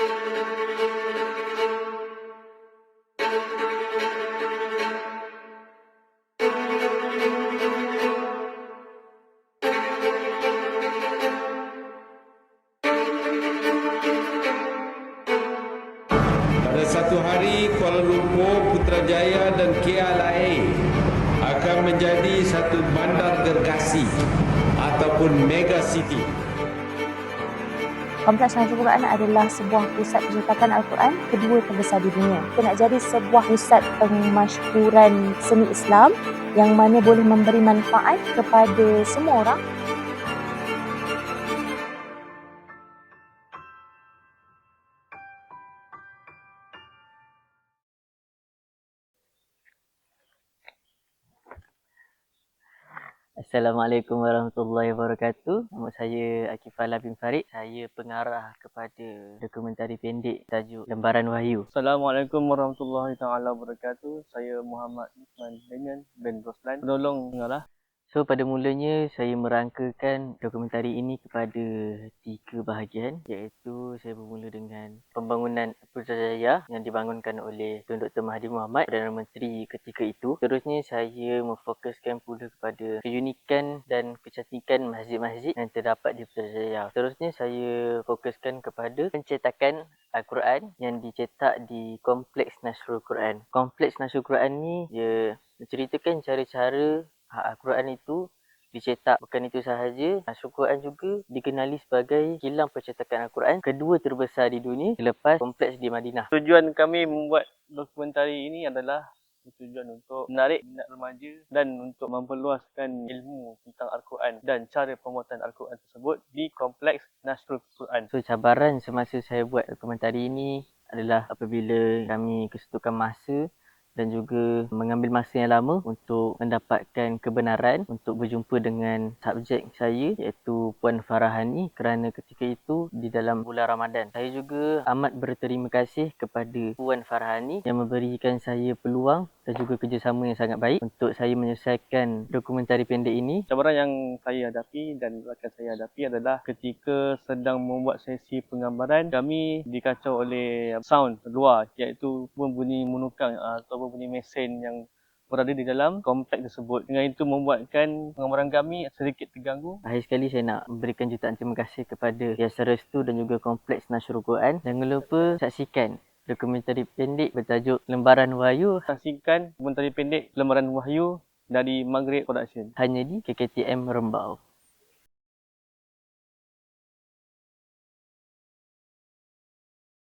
Pada satu hari, Kuala Lumpur, Putrajaya dan KLIA akan menjadi satu bandar gergasi ataupun mega city. Kompleks Nashul Quran adalah sebuah pusat pencetakan Al-Quran kedua terbesar di dunia. Kita nak jadi sebuah pusat pemasyhuran seni Islam yang mana boleh memberi manfaat kepada semua orang. Assalamualaikum warahmatullahi wabarakatuh. Nama saya Akifala bin Farid. Saya pengarah kepada dokumentari pendek tajuk Lembaran Wahyu. Assalamualaikum warahmatullahi taala wabarakatuh. Saya Muhammad Usman bin Roslan, penolong pengarah. So pada mulanya saya merangkakan dokumentari ini kepada 3 bahagian, iaitu saya bermula dengan pembangunan Putrajaya yang dibangunkan oleh Tun Dr. Mahathir Mohamad, Perdana Menteri ketika itu. Terusnya saya memfokuskan pula kepada keunikan dan kecantikan masjid-masjid yang terdapat di Putrajaya. Terusnya saya fokuskan kepada pencetakan Al-Quran yang dicetak di Kompleks Nasrul Quran. Kompleks Nasrul Quran ni dia menceritakan cara-cara Al-Quran itu dicetak. Bukan itu sahaja, Nasrul Quran juga dikenali sebagai kilang percetakan Al-Quran kedua terbesar di dunia selepas kompleks di Madinah. Tujuan kami membuat dokumentari ini adalah tujuan untuk menarik minat remaja dan untuk memperluaskan ilmu tentang Al-Quran dan cara pembuatan Al-Quran tersebut di Kompleks Nasrul Quran. So cabaran semasa saya buat dokumentari ini adalah apabila kami kesetukan masa dan juga mengambil masa yang lama untuk mendapatkan kebenaran untuk berjumpa dengan subjek saya iaitu Puan Farahani, kerana ketika itu di dalam bulan Ramadan. Saya juga amat berterima kasih kepada Puan Farahani yang memberikan saya peluang dan juga kerjasama yang sangat baik untuk saya menyelesaikan dokumentari pendek ini. Cabaran yang saya hadapi dan rakan saya hadapi adalah ketika sedang membuat sesi penggambaran, kami dikacau oleh sound luar, iaitu bunyi menukang atau bunyi mesin yang berada di dalam kompleks tersebut. Dengan itu membuatkan penggambaran kami sedikit terganggu. Akhir sekali saya nak memberikan jutaan terima kasih kepada Yayasan Restu dan juga Kompleks Nasrul Quran. Jangan lupa saksikan dokumentari pendek bertajuk Lembaran Wahyu. Saksikan dokumentari pendek Lembaran Wahyu dari Maghrib Production. Hanya di KKTM Rembau.